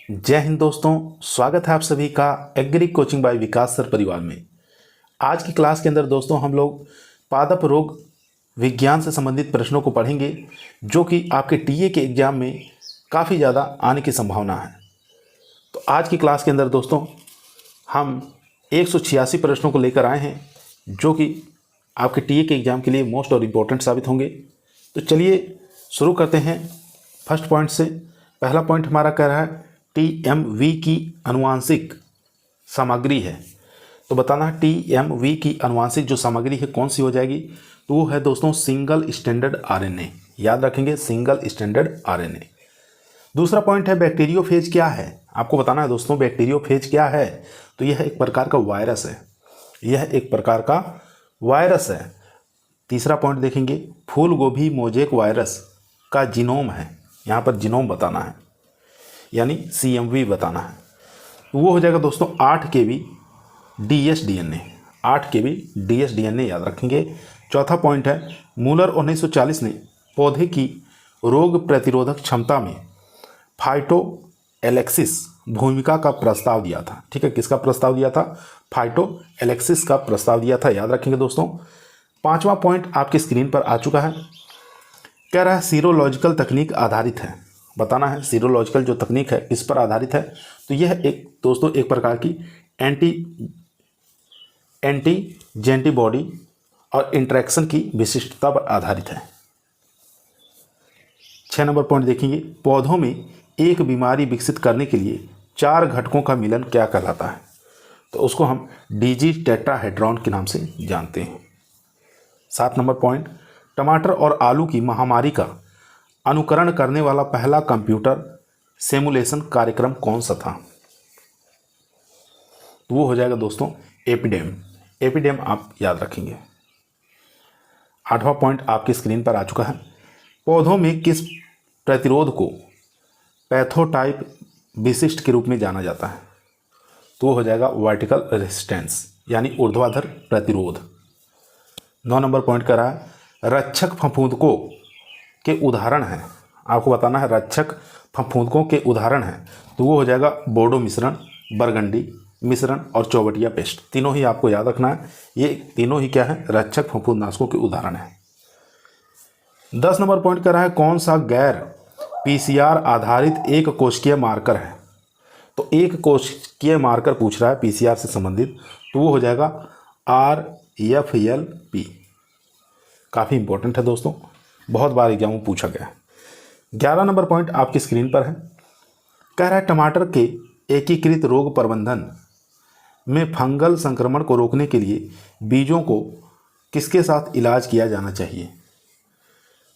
जय हिंद दोस्तों, स्वागत है आप सभी का एग्री कोचिंग बाय विकास सर परिवार में। आज की क्लास के अंदर दोस्तों हम लोग पादप रोग विज्ञान से संबंधित प्रश्नों को पढ़ेंगे जो कि आपके टीए के एग्जाम में काफ़ी ज़्यादा आने की संभावना है। तो आज की क्लास के अंदर दोस्तों हम 186 प्रश्नों को लेकर आए हैं जो कि आपके टीए के एग्ज़ाम के लिए मोस्ट और इम्पोर्टेंट साबित होंगे। तो चलिए शुरू करते हैं फर्स्ट पॉइंट से। पहला पॉइंट हमारा कह रहा है TMV की अनुवांशिक सामग्री है। तो बताना है TMV की अनुवांशिक जो सामग्री है कौन सी हो जाएगी। तो वो है दोस्तों सिंगल स्टैंडर्ड RNA। याद रखेंगे सिंगल स्टैंडर्ड RNA। दूसरा पॉइंट है बैक्टीरियोफेज क्या है। आपको बताना है दोस्तों बैक्टीरियोफेज क्या है। तो यह एक प्रकार का वायरस है। यह एक प्रकार का वायरस है। तीसरा पॉइंट देखेंगे फूल गोभी मोजेक वायरस का जीनोम है। यहाँ पर जीनोम बताना है यानी CMV बताना है। तो वो हो जाएगा दोस्तों 8 KB dsDNA। 8 KB dsDNA याद रखेंगे। चौथा पॉइंट है मूलर 1940 ने पौधे की रोग प्रतिरोधक क्षमता में फाइटोएलेक्सिस भूमिका का प्रस्ताव दिया था। ठीक है, किसका प्रस्ताव दिया था? फाइटोएलेक्सिस का प्रस्ताव दिया था। याद रखेंगे दोस्तों। पांचवा पॉइंट आपकी स्क्रीन पर आ चुका है। कह रहा है सीरोलॉजिकल तकनीक आधारित है। बताना है सीरोलॉजिकल जो तकनीक है किस पर आधारित है। तो यह एक दोस्तों एक प्रकार की एंटीजेंटीबॉडी और इंटरेक्शन की विशिष्टता पर आधारित है। 6 नंबर पॉइंट देखेंगे पौधों में एक बीमारी विकसित करने के लिए 4 घटकों का मिलन क्या कहलाता है। तो उसको हम डीजी टेट्राहेड्रॉन के नाम से जानते हैं। 7 नंबर पॉइंट टमाटर और आलू की महामारी का अनुकरण करने वाला पहला कंप्यूटर सिमुलेशन कार्यक्रम कौन सा था। तो वो हो जाएगा दोस्तों एपिडेम। एपिडेम आप याद रखेंगे। 8वां पॉइंट आपकी स्क्रीन पर आ चुका है। पौधों में किस प्रतिरोध को पैथोटाइप विशिष्ट के रूप में जाना जाता है। तो वो हो जाएगा वर्टिकल रेजिस्टेंस यानी ऊर्ध्वाधर प्रतिरोध। 9 नंबर पॉइंट कर रहा है रक्षक फफूंदकों के उदाहरण हैं। आपको बताना है रक्षक फफूंदकों के उदाहरण हैं। तो वो हो जाएगा बोडो मिश्रण, बरगंडी मिश्रण और चौबटिया पेस्ट। तीनों ही आपको याद रखना है। ये तीनों ही क्या है? रक्षक फफूंदनाशकों के उदाहरण हैं। 10 नंबर पॉइंट कर रहा है कौन सा गैर PCR आधारित एक कोशिकीय मार्कर है। तो एक कोशिकीय मार्कर पूछ रहा है PCR से संबंधित। तो वो हो जाएगा RFLP। काफ़ी इंपॉर्टेंट है दोस्तों, बहुत बार एग्जाम में पूछा गया है। 11 नंबर पॉइंट आपकी स्क्रीन पर है। कह रहा है टमाटर के एकीकृत रोग प्रबंधन में फंगल संक्रमण को रोकने के लिए बीजों को किसके साथ इलाज किया जाना चाहिए।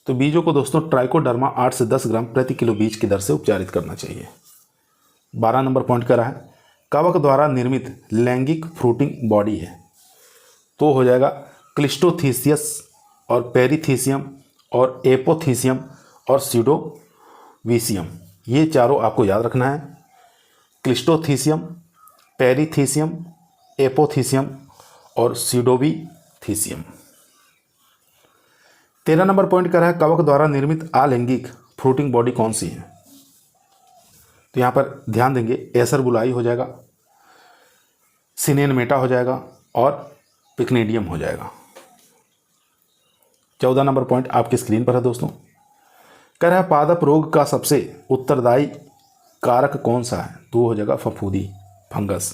तो बीजों को दोस्तों ट्राइकोडर्मा 8 से 10 ग्राम प्रति किलो बीज की दर से उपचारित करना चाहिए। 12 नंबर पॉइंट कह रहा है कवक द्वारा निर्मित लैंगिक फ्रूटिंग बॉडी है। तो हो जाएगा क्लिस्टोथीसियस और पेरीथीसियम और एपोथीसियम और सीडोवीसियम। ये चारों आपको याद रखना है। क्लिस्टोथीसियम, पेरीथीसियम, एपोथीसियम और सीडोवीथीसियम। 13 नंबर पॉइंट कर रहा है कवक द्वारा निर्मित अलैंगिक फ्रूटिंग बॉडी कौन सी है। तो यहाँ पर ध्यान देंगे एसर बुलाई हो जाएगा, सिनेनमेटा हो जाएगा और पिक्नेडियम हो जाएगा। 14 नंबर पॉइंट आपकी स्क्रीन पर है दोस्तों। कह रहा है पादप रोग का सबसे उत्तरदायी कारक कौन सा है। तो वो हो जाएगा फफूंदी, फंगस।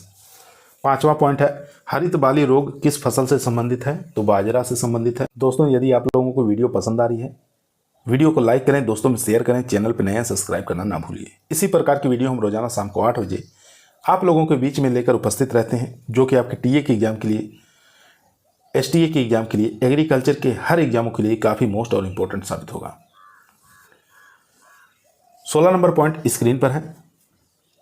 5वां पॉइंट है हरित बाली रोग किस फसल से संबंधित है। तो बाजरा से संबंधित है। दोस्तों यदि आप लोगों को वीडियो पसंद आ रही है, वीडियो को लाइक करें, दोस्तों में शेयर करें, चैनल पर नया सब्सक्राइब करना ना भूलिए। इसी प्रकार की वीडियो हम रोजाना शाम को 8 बजे आप लोगों के बीच में लेकर उपस्थित रहते हैं जो कि आपके टीए के एग्जाम के लिए, STA के एग्जाम के लिए, एग्रीकल्चर के हर एग्जामों के लिए काफ़ी मोस्ट और इम्पोर्टेंट साबित होगा। 16 नंबर पॉइंट स्क्रीन पर है।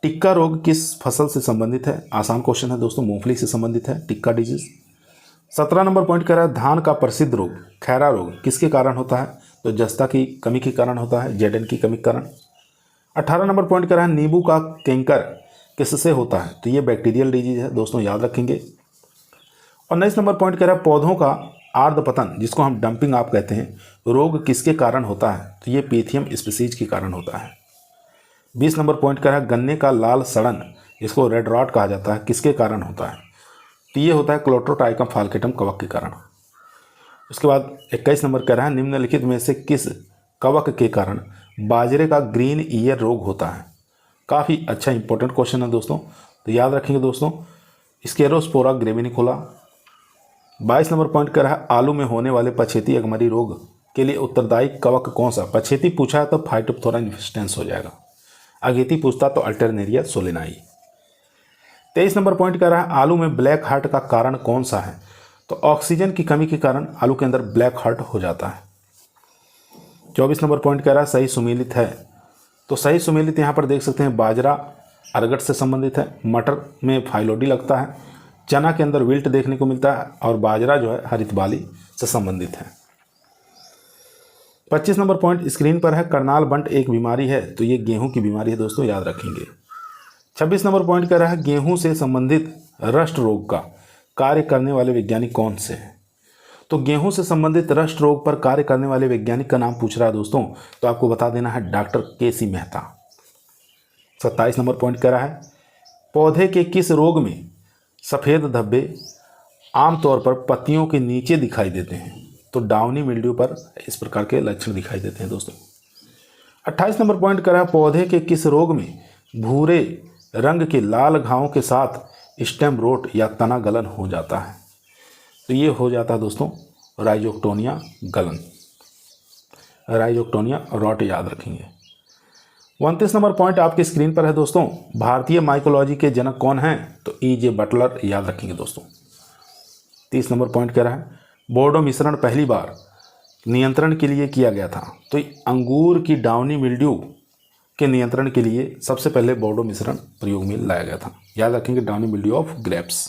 टिक्का रोग किस फसल से संबंधित है। आसान क्वेश्चन है दोस्तों, मूंगफली से संबंधित है टिक्का डिजीज। 17 नंबर पॉइंट कह रहा है धान का प्रसिद्ध रोग खैरा रोग किसके कारण होता है। तो जस्ता की कमी के कारण होता है, जेडन की कमी के कारण। 18 नंबर पॉइंट कह रहा है नींबू का कैंकर किससे होता है। तो ये बैक्टीरियल डिजीज है दोस्तों, याद रखेंगे। और 19 नंबर पॉइंट कह रहा है पौधों का आर्द्रपतन जिसको हम डंपिंग आप कहते हैं रोग किसके कारण होता है। तो ये पीथियम स्पीसीज के कारण होता है। 20 नंबर पॉइंट कह रहा है गन्ने का लाल सड़न, इसको रेड रॉट कहा जाता है, किसके कारण होता है? तो ये होता है क्लोट्रोट्राइकम फाल्केटम कवक के कारण। उसके बाद 21 नंबर कह रहा है निम्नलिखित में से किस कवक के कारण बाजरे का ग्रीन ईयर रोग होता है? काफ़ी अच्छा इंपॉर्टेंट क्वेश्चन है दोस्तों, तो याद रखेंगे दोस्तों, स्केरोस्पोरा ग्रेविनिकोला। 22 नंबर पॉइंट कह रहा है आलू में होने वाले पछेती अगमरी रोग के लिए उत्तरदायी कवक कौन सा? पछेती पूछा है तो फाइटोप्थोरा इन्फेस्टेंस हो जाएगा, अगेती पूछता तो अल्टरनेरिया सोलेनाई। 23 नंबर पॉइंट कह रहा है आलू में ब्लैक हार्ट का कारण कौन सा है? तो ऑक्सीजन की कमी के कारण आलू के अंदर ब्लैक हार्ट हो जाता है। 24 नंबर पॉइंट कह रहा है सही सुमेलित है, तो सही सुमेलित यहाँ पर देख सकते हैं बाजरा अरगट से संबंधित है, मटर में फाइलोडी लगता है, चना के अंदर विल्ट देखने को मिलता है और बाजरा जो है हरित बाली से संबंधित है। 25 नंबर पॉइंट स्क्रीन पर है करनाल बंट एक बीमारी है, तो ये गेहूं की बीमारी है दोस्तों, याद रखेंगे। 26 नंबर पॉइंट कह रहा है गेहूं से संबंधित रस्ट रोग का कार्य करने वाले वैज्ञानिक कौन से हैं? तो गेहूं से संबंधित रस्ट रोग पर कार्य करने वाले वैज्ञानिक का नाम पूछ रहा है दोस्तों, तो आपको बता देना है doctor KC. Mehta. 27 number point कह रहा है पौधे के किस रोग में सफ़ेद धब्बे आमतौर पर पत्तियों के नीचे दिखाई देते हैं? तो डाउनी मिल्ड्यू पर इस प्रकार के लक्षण दिखाई देते हैं दोस्तों। 28 नंबर पॉइंट कह रहा है पौधे के किस रोग में भूरे रंग के लाल घावों के साथ स्टेम रोट या तना गलन हो जाता है? तो ये हो जाता है दोस्तों राइजोक्टोनिया गलन, राइजोक्टोनिया रॉट, याद रखेंगे। 29 नंबर पॉइंट आपकी स्क्रीन पर है दोस्तों, भारतीय माइकोलॉजी के जनक कौन हैं? तो E.J. बटलर, याद रखेंगे दोस्तों। 30 नंबर पॉइंट कह रहा है बोर्डो मिश्रण पहली बार नियंत्रण के लिए किया गया था, तो अंगूर की डाउनी मिल्ड्यू के नियंत्रण के लिए सबसे पहले बोर्डो मिश्रण प्रयोग में लाया गया था, याद रखेंगे downy mildew of grapes.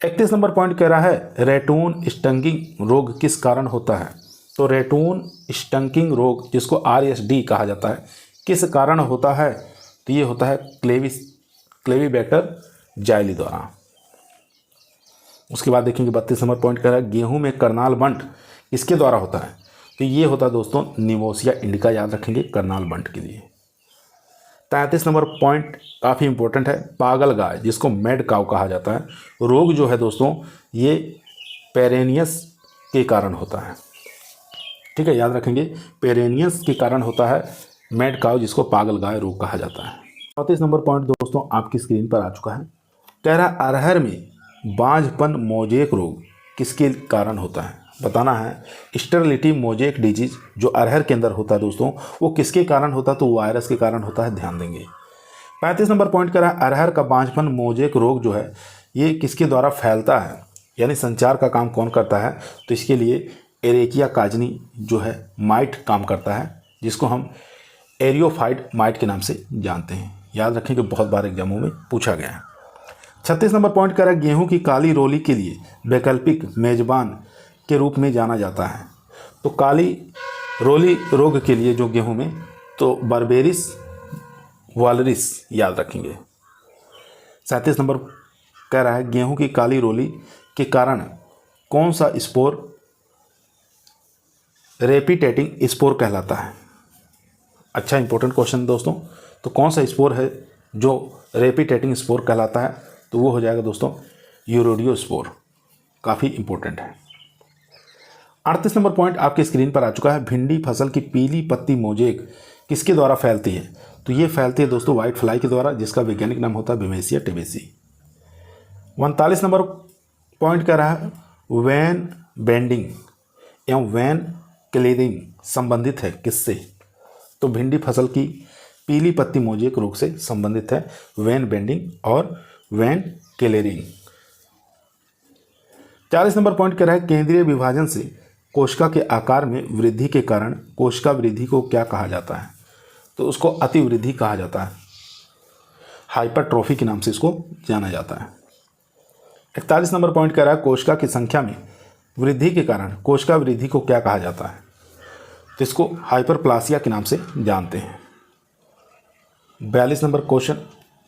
31 number point कह रहा है रेटून स्टंगिंग रोग किस कारण होता है? तो रेटून स्टंकिंग रोग, जिसको RSD कहा जाता है, किस कारण होता है? तो ये होता है क्लेवीबैक्टर जाइली द्वारा। उसके बाद देखेंगे 32 नंबर पॉइंट कह रहा है गेहूं में करनाल बंट किसके द्वारा होता है? तो ये होता है दोस्तों निमोसिया इंडिका, याद रखेंगे करनाल बंट के लिए। 33 नंबर पॉइंट काफ़ी इंपॉर्टेंट है, पागल गाय जिसको मैड काउ कहा जाता है, रोग जो है दोस्तों ये पेरेनियस के कारण होता है, ठीक है, याद रखेंगे पेरेनियस के कारण होता है मैड काउ, जिसको पागल गाय रोग कहा जाता है। 34 नंबर पॉइंट दोस्तों आपकी स्क्रीन पर आ चुका है, कह रहा अरहर में बांझपन मोजेक रोग किसके कारण होता है? बताना है स्टेरिलिटी मोजेक डिजीज जो अरहर के अंदर होता है दोस्तों, वो किसके कारण होता है? तो वायरस के कारण होता है, ध्यान देंगे। 35 नंबर पॉइंट कह रहा है अरहर का बांझपन मोजेक रोग जो है ये किसके द्वारा फैलता है, यानी संचार का काम कौन करता है? तो इसके लिए एरेकिया काजनी जो है माइट काम करता है, जिसको हम एरियोफाइट माइट के नाम से जानते हैं, याद रखें कि बहुत बार एग्जामों में पूछा गया है। 36 नंबर पॉइंट कह रहा है गेहूं की काली रोली के लिए वैकल्पिक मेजबान के रूप में जाना जाता है, तो काली रोली रोग के लिए जो गेहूं में, तो बर्बेरिस वालरिस, याद रखेंगे। 37 नंबर कह रहा है गेहूं की काली रोली के कारण कौन सा स्पोर रेपिटेटिंग स्पोर कहलाता है? अच्छा इंपॉर्टेंट क्वेश्चन दोस्तों, तो कौन सा स्पोर है जो रेपिटेटिंग स्पोर कहलाता है? तो वो हो जाएगा दोस्तों यूरोडियो स्पोर, काफ़ी इंपॉर्टेंट है। 38 नंबर पॉइंट आपके स्क्रीन पर आ चुका है, भिंडी फसल की पीली पत्ती मोजेक किसके द्वारा फैलती है? तो ये फैलती है दोस्तों वाइट फ्लाई के द्वारा, जिसका वैज्ञानिक नाम होता है बिमेसिया टेबेसी। 39 नंबर पॉइंट कह रहा है वैन बेंडिंग एवं वैन क्लेरिंग संबंधित है किससे? तो भिंडी फसल की पीली पत्ती मोजेक रोग से संबंधित है वैन बेंडिंग और वैन क्लेरिंग। 40 नंबर पॉइंट कह रहा है केंद्रीय विभाजन से कोशिका के आकार में वृद्धि के कारण कोशिका वृद्धि को क्या कहा जाता है? तो उसको अतिवृद्धि कहा जाता है, हाइपरट्रोफी के नाम से इसको जाना जाता है। 41 नंबर पॉइंट कह रहा है कोशिका की संख्या में वृद्धि के कारण कोशिका वृद्धि को क्या कहा जाता है? तो इसको हाइपरप्लासिया के नाम से जानते हैं। 42 नंबर क्वेश्चन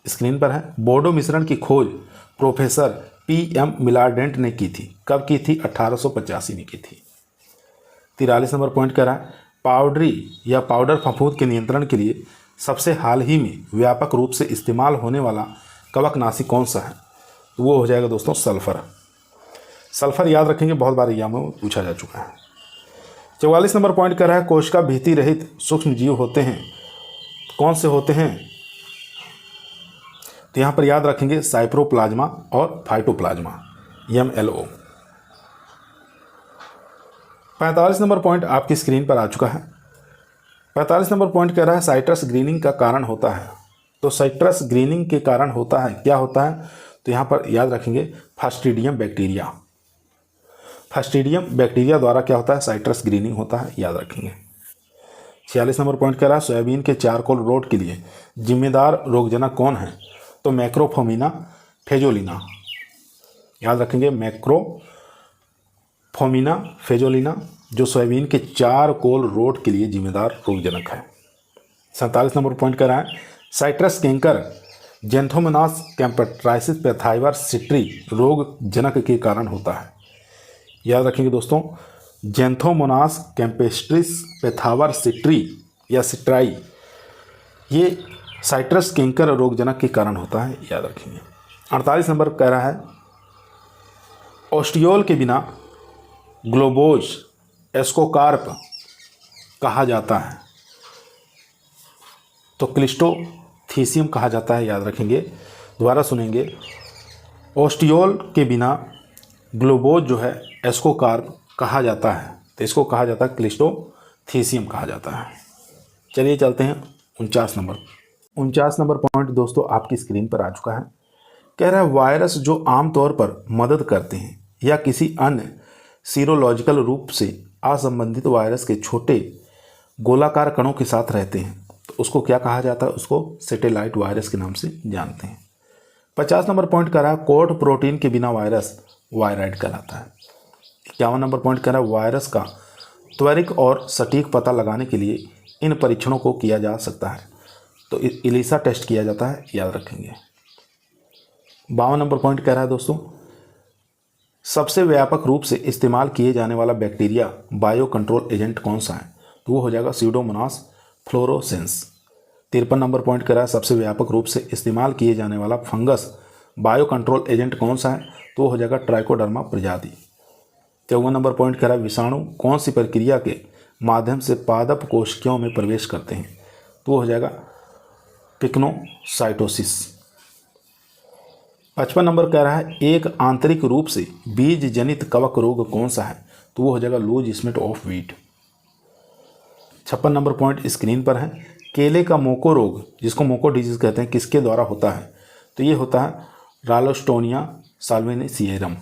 स्क्रीन पर है, बोर्डो मिश्रण की खोज प्रोफेसर PM मिलार्डेंट ने की थी, कब की थी? 1885 में की थी। 43 नंबर पॉइंट कह रहा है पाउडरी या पाउडर फफूंद के नियंत्रण के लिए सबसे हाल ही में व्यापक रूप से इस्तेमाल होने वाला कवकनाशी कौन सा है? तो वो हो जाएगा दोस्तों सल्फर। सल्फर याद रखेंगे, बहुत बार एग्जाम में पूछा जा चुका है। 44 नंबर पॉइंट कर रहा है कोशिका भित्ति रहित सूक्ष्म जीव होते हैं, कौन से होते हैं? तो यहाँ पर याद रखेंगे साइप्रोप्लाज्मा और फाइटोप्लाज्मा, MLO। 45 नंबर पॉइंट आपकी स्क्रीन पर आ चुका है। 45 नंबर पॉइंट कह रहा है साइट्रस ग्रीनिंग का कारण होता है। तो साइट्रस ग्रीनिंग के कारण होता है, क्या होता है? तो यहाँ पर याद रखेंगे फास्टिडियम बैक्टीरिया। फास्टिडियम बैक्टीरिया द्वारा क्या होता है? साइट्रस ग्रीनिंग होता है, याद रखेंगे। 46 नंबर पॉइंट कह रहा है सोयाबीन के चारकोल रोग के लिए जिम्मेदार रोगजनक कौन है? तो मैक्रोफोमिना फेजोलिना, याद रखेंगे मैक्रोफोमिना फेजोलिना, जो सोयाबीन के चारकोल रोग के लिए जिम्मेदार रोगजनक है। 47 नंबर पॉइंट कर रहा है साइट्रस कैंकर जेंथोमोनास कैम्पेट्राइसिस पैथाइवर सिट्री रोगजनक के कारण होता है। याद रखेंगे दोस्तों जेंथोमोनास कैम्पेस्ट्रिस पैथावर सिट्री या सिट्राई, ये साइट्रस कैंकर रोगजनक के कारण होता है, याद रखेंगे। 48 नंबर कह रहा है ओस्टियोल के बिना ग्लोबोज एस्कोकार्प कहा जाता है, तो क्लिस्टोथीसियम कहा जाता है, याद रखेंगे। दोबारा सुनेंगे, ओस्टियोल के बिना ग्लोबोज जो है एस्कोकार्प कहा जाता है, तो इसको कहा जाता है क्लिस्टोथीसियम कहा जाता है। चलिए चलते हैं 49 नंबर पॉइंट दोस्तों आपकी स्क्रीन पर आ चुका है। कह रहा है वायरस जो आमतौर पर मदद करते हैं या किसी अन्य सीरोलॉजिकल रूप से असंबंधित वायरस के छोटे गोलाकार कणों के साथ रहते हैं, तो उसको क्या कहा जाता है? उसको सैटेलाइट वायरस के नाम से जानते हैं। 50 नंबर पॉइंट कह रहा है कोड प्रोटीन के बिना वायरस वायराइड कहलाता है। 51 नंबर पॉइंट कह रहा है वायरस का त्वरित और सटीक पता लगाने के लिए इन परीक्षणों को किया जा सकता है, तो इलिसा टेस्ट किया जाता है, याद रखेंगे। 52 नंबर पॉइंट कह रहा है दोस्तों सबसे व्यापक रूप से इस्तेमाल किए जाने वाला बैक्टीरिया बायो कंट्रोल एजेंट कौन सा है? तो वो हो जाएगा स्यूडोमोनास फ्लोरोसेंस। 53 नंबर पॉइंट कह रहा है सबसे व्यापक रूप से इस्तेमाल किए जाने वाला फंगस बायो कंट्रोल एजेंट कौन सा है? तो वो हो जाएगा ट्राइकोडर्मा प्रजाति। 54 नंबर पॉइंट कह रहा है विषाणु कौन सी प्रक्रिया के माध्यम से पादप कोशिकाओं में प्रवेश करते हैं? तो वो हो जाएगा पिक्नोसाइटोसिस। 55 नंबर कह रहा है एक आंतरिक रूप से बीज जनित कवक रोग कौन सा है? तो वो हो जाएगा loose smut of wheat. 56 number point screen पर है केले का मोको रोग, जिसको मोको डिजीज कहते हैं, किसके द्वारा होता है? तो ये होता है रालोस्टोनिया साल्वेसिएरम,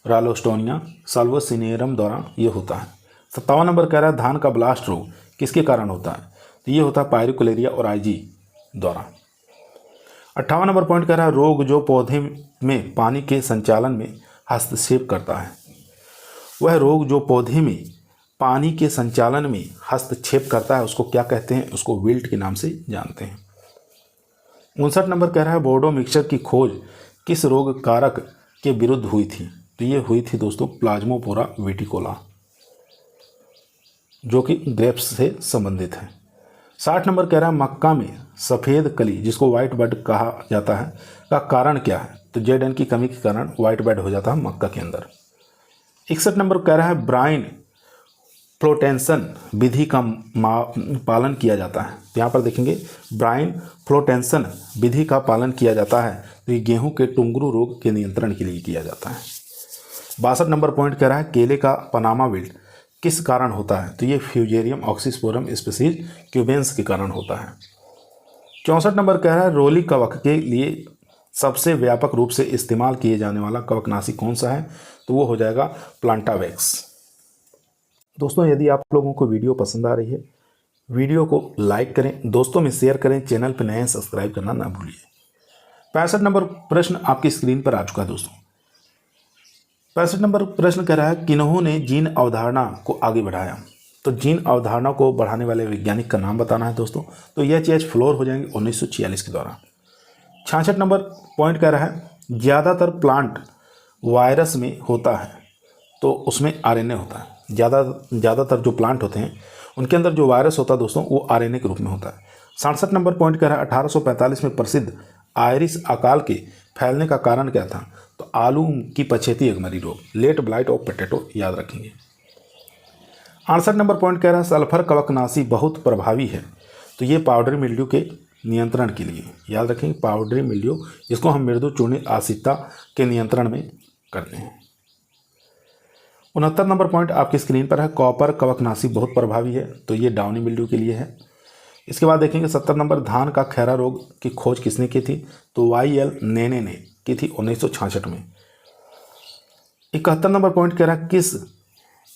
रालोस्टोनिया साल्वेसिएरम द्वारा ये होता है। 57 नंबर कह रहा है धान का ब्लास्ट रोग किसके कारण होता है? तो ये होता है पायरिकुलेरिया और आईजी द्वारा। 58 नंबर पॉइंट कह रहा है रोग जो पौधे में पानी के संचालन में हस्तक्षेप करता है। वह रोग जो पौधे में पानी के संचालन में हस्तक्षेप करता है उसको क्या कहते हैं? उसको विल्ट के नाम से जानते हैं। 59 नंबर कह रहा है बोर्डो मिक्सचर की खोज किस रोग कारक के विरुद्ध हुई थी? तो ये हुई थी दोस्तों प्लाज्मोपोरा विटिकोला, जो कि ग्रेप्स से संबंधित है। 60 नंबर कह रहा है मक्का में सफ़ेद कली, जिसको वाइट बड कहा जाता है, का कारण क्या है? तो जेडन की कमी के कारण वाइट बड हो जाता है मक्का के अंदर। 61 नंबर कह रहा है ब्राइन फ्लोटेंसन विधि का पालन किया जाता है। तो यहाँ पर देखेंगे ब्राइन फ्लोटेंसन विधि का पालन किया जाता है, तो ये गेहूं के टुंगरू रोग के नियंत्रण के लिए किया जाता है। 62 नंबर पॉइंट कह रहा है केले का पनामा विल्ट किस कारण होता है? तो ये फ्यूजेरियम ऑक्सीस्पोरम स्पीसीज क्यूबेंस के कारण होता है। 64 नंबर कह रहा है रोली कवक के लिए सबसे व्यापक रूप से इस्तेमाल किए जाने वाला कवकनाशी कौन सा है? तो वो हो जाएगा प्लांटावैक्स। दोस्तों यदि आप लोगों को वीडियो पसंद आ रही है, वीडियो को लाइक करें, दोस्तों में शेयर करें, चैनल पर नए हैं सब्सक्राइब करना ना भूलिए। 65 नंबर प्रश्न आपकी स्क्रीन पर आ चुका है दोस्तों। 65 नंबर प्रश्न कह रहा है किन्होंने जीन अवधारणा को आगे बढ़ाया? तो जीन अवधारणा को बढ़ाने वाले वैज्ञानिक का नाम बताना है दोस्तों। तो एच फ्लोर हो जाएंगे 1946 के दौरान। 66 नंबर पॉइंट कह रहा है ज़्यादातर प्लांट वायरस में होता है, तो उसमें आरएनए होता है। ज़्यादातर जो प्लांट होते हैं उनके अंदर जो वायरस होता है दोस्तों वो आरएनए के रूप में होता है। 67 नंबर पॉइंट कह रहा है 1845 में प्रसिद्ध आयरिश अकाल के फैलने का कारण क्या था? तो आलू की पछेती अगमरी रोग, लेट ब्लाइट ऑफ पोटैटो, याद रखेंगे। 68 नंबर पॉइंट कह रहा है सल्फर कवकनाशी बहुत प्रभावी है, तो ये पाउडरी मिल्ड्यू के नियंत्रण के लिए, याद रखेंगे, पाउडरी मिल्ड्यू जिसको हम मृदु चूर्णित आसिता के नियंत्रण में करते हैं। 69 नंबर पॉइंट आपकी स्क्रीन पर है कॉपर कवकनाशी बहुत प्रभावी है, तो ये डाउनी मिल्ड्यू के लिए है। इसके बाद देखेंगे 70 नंबर धान का खैरा रोग की खोज किसने की थी? तो YL नेने ने की थी 1966 में। 71 नंबर पॉइंट कह रहा है किस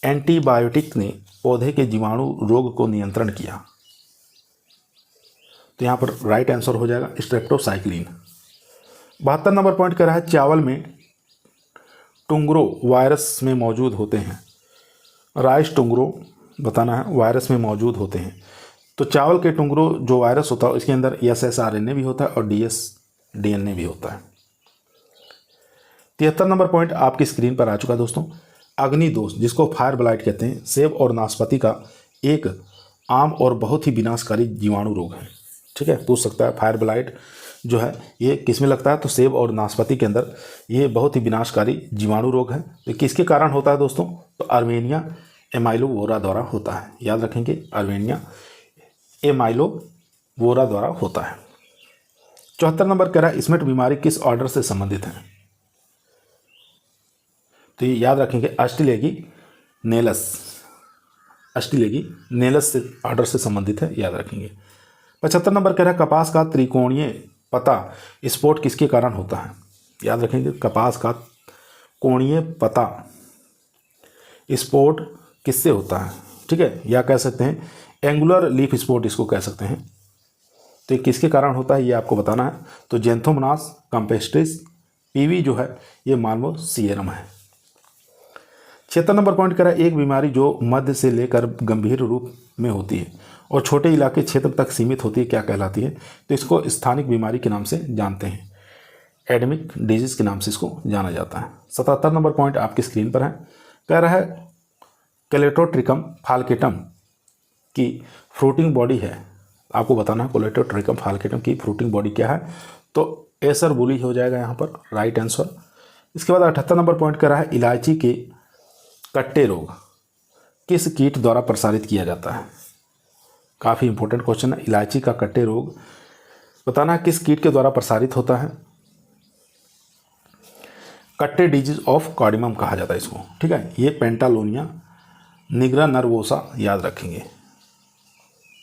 एंटीबायोटिक ने पौधे के जीवाणु रोग को नियंत्रण किया? तो यहाँ पर राइट आंसर हो जाएगा स्ट्रेप्टोसाइक्लिन। 72 नंबर पॉइंट कह रहा है चावल में टुंगरो वायरस में मौजूद होते हैं। राइस टुंगरो बताना है वायरस में मौजूद होते हैं। तो चावल के टुंगरो जो वायरस होता है इसके अंदर SSRNA भी होता है और DNA भी होता है। 73 नंबर पॉइंट आपकी स्क्रीन पर आ चुका दोस्तों। अग्निदोष जिसको फायर ब्लाइट कहते हैं, सेब और नाशपाती का एक आम और बहुत ही विनाशकारी जीवाणु रोग है। ठीक है, पूछ सकता है फायर ब्लाइट जो है ये किस में लगता है? तो सेब और नाशपाती के अंदर ये बहुत ही विनाशकारी जीवाणु रोग है। तो किसके कारण होता है दोस्तों? तो अर्मेनिया एमाइलोवोरा द्वारा होता है, याद रखेंगे, अर्मेनिया एमाइलोवोरा द्वारा होता है। 74 नंबर कह रहा है स्मिट बीमारी किस ऑर्डर से संबंधित है? तो ये याद रखेंगे अस्टिलेगी नेलस से ऑर्डर से संबंधित है, याद रखेंगे। 75 नंबर कह रहा है कपास का त्रिकोणीय पत्ता स्पॉट किसके कारण होता है? याद रखेंगे कपास का कोणीय पत्ता स्पॉट किससे होता है? ठीक है, या कह सकते हैं एंगुलर लीफ स्पॉट इसको कह सकते हैं। तो ये किसके कारण होता है ये आपको बताना है। तो जेंथोमोनास कैम्पेस्ट्रिस PV जो है ये माल्मोसिएरम है। 76 नंबर पॉइंट कह रहा है एक बीमारी जो मध्य से लेकर गंभीर रूप में होती है और छोटे इलाके क्षेत्र तक सीमित होती है, क्या कहलाती है? तो इसको स्थानिक बीमारी के नाम से जानते हैं, एडेमिक डिजीज के नाम से इसको जाना जाता है। 77 नंबर पॉइंट आपकी स्क्रीन पर है, कह रहा है कोलेटोट्रिकम फाल्केटम की फ्रूटिंग बॉडी है। आपको बताना है कोलेटोट्रिकम फाल्केटम की फ्रूटिंग बॉडी क्या है? तो एसर बुली हो जाएगा यहाँ पर राइट आंसर। इसके बाद 78 नंबर पॉइंट कह रहा है इलायची के कट्टे रोग किस कीट द्वारा प्रसारित किया जाता है? काफ़ी इंपॉर्टेंट क्वेश्चन है। इलायची का कट्टे रोग बताना है किस कीट के द्वारा प्रसारित होता है? कट्टे डिजीज ऑफ कार्डिमम कहा जाता है इसको। ठीक है, ये पेंटालोनिया निग्रा नर्वोसा, याद रखेंगे।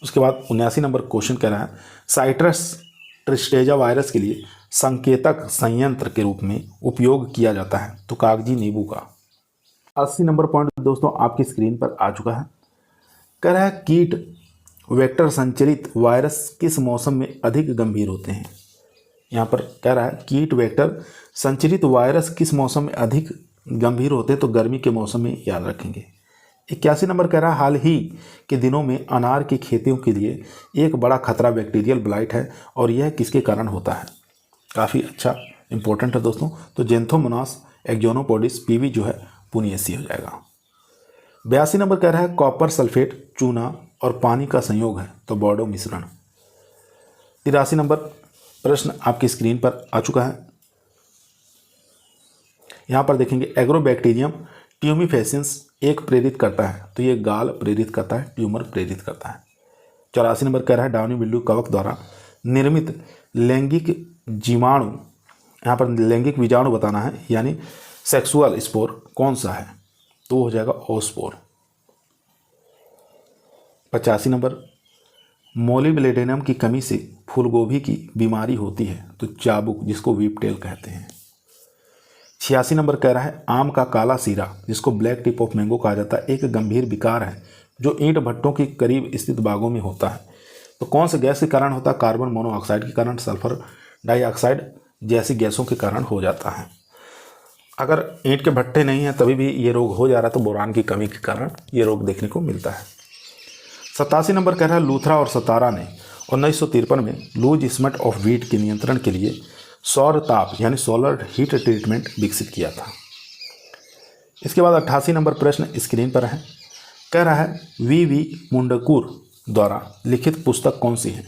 उसके बाद 79 नंबर क्वेश्चन कह रहा है साइट्रस ट्रिस्टेजा वायरस के लिए संकेतक संयंत्र के रूप में उपयोग किया जाता है? तो कागजी नींबू का। 80 नंबर पॉइंट दोस्तों आपकी स्क्रीन पर आ चुका है, कह रहा है कीट वेक्टर संचरित वायरस किस मौसम में अधिक गंभीर होते हैं? यहाँ पर कह रहा है कीट वेक्टर संचरित वायरस किस मौसम में अधिक गंभीर होते हैं? तो गर्मी के मौसम में, याद रखेंगे। 81 नंबर कह रहा है हाल ही के दिनों में अनार की खेतियों के लिए एक बड़ा खतरा बैक्टीरियल ब्लाइट है और यह किसके कारण होता है? काफ़ी अच्छा इंपॉर्टेंट है दोस्तों। तो जेंथोमोनास एक्जोनोपोडिस PV जो है पुनियेसी हो जाएगा। 82 नंबर कह रहा है कॉपर सल्फेट चूना और पानी का संयोग है, तो बोर्डो मिश्रण। 83 नंबर प्रश्न आपकी स्क्रीन पर आ चुका है। यहाँ पर देखेंगे एग्रोबैक्टीरियम ट्यूमिफेसियंस एक प्रेरित करता है, तो ये गाल प्रेरित करता है, ट्यूमर प्रेरित करता है। 84 नंबर कह रहा है डाउनी मिल्ड्यू कवक द्वारा निर्मित लैंगिक जीवाणु, यहाँ पर लैंगिक बीजाणु बताना है, यानी सेक्सुअल स्पोर कौन सा है? तो हो जाएगा ओस्पोर। 85 नंबर मोलिब्लेडेनम की कमी से फूलगोभी की बीमारी होती है, तो चाबुक जिसको वीपटेल कहते हैं। 86 नंबर कह रहा है आम का काला सीरा जिसको ब्लैक टिप ऑफ मैंगो कहा जाता है एक गंभीर विकार है जो ईंट भट्टों के करीब स्थित बागों में होता है। तो कौन से गैस के कारण होता है? कार्बन मोनोऑक्साइड के कारण, सल्फर डाइऑक्साइड जैसी गैसों के कारण हो जाता है। अगर ईंट के भट्टे नहीं हैं तभी भी ये रोग हो जा रहा है, तो बोरान की कमी के कारण ये रोग देखने को मिलता है। 87 नंबर कह रहा है लूथरा और सतारा ने 1953 में लूज स्मट ऑफ वीट के नियंत्रण के लिए सौर ताप यानी सोलर हीट ट्रीटमेंट विकसित किया था। इसके बाद 88 नंबर प्रश्न स्क्रीन पर है, कह रहा है वी मुंडकूर द्वारा लिखित पुस्तक कौन सी है?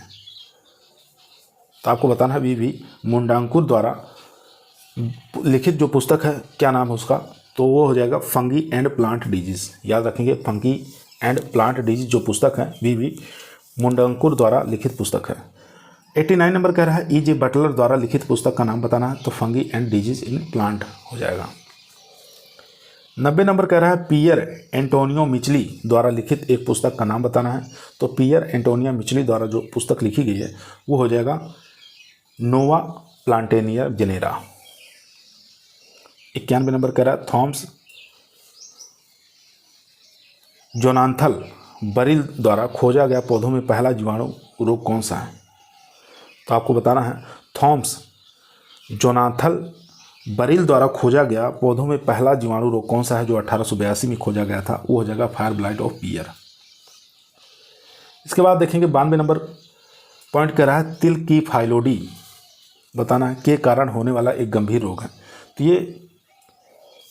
तो आपको बताना है वी मुंडांकुर द्वारा लिखित जो पुस्तक है क्या नाम है उसका? तो वो हो जाएगा फंगी एंड प्लांट डिजीज। याद रखेंगे, फंगी एंड प्लांट डिजीज जो पुस्तक है वी मुंडांकुर द्वारा लिखित पुस्तक है। 89 नंबर कह रहा है E.J. बटलर द्वारा लिखित पुस्तक का नाम बताना है, तो fungi and disease in plant हो जाएगा। 90 नंबर कह रहा है पियर एंटोनियो मिचली द्वारा लिखित एक पुस्तक का नाम बताना है, तो पियर एंटोनियो मिचली द्वारा जो पुस्तक लिखी गई है वो हो जाएगा नोवा प्लांटेनिया जेनेरा। 91 नंबर कह रहा है थॉमस जोनाथन बरिल द्वारा खोजा गया पौधों में पहला जीवाणु रोग कौन सा है? तो आपको बताना है थॉमस जोनाथन बरिल द्वारा खोजा गया पौधों में पहला जीवाणु रोग कौन सा है जो 1882 में खोजा गया था? वो हो जाएगा फायर ब्लाइट ऑफ पियर। इसके बाद देखेंगे 92 नंबर पॉइंट कह रहा है तिल की फाइलोडी बताना है के कारण होने वाला एक गंभीर रोग है। तो ये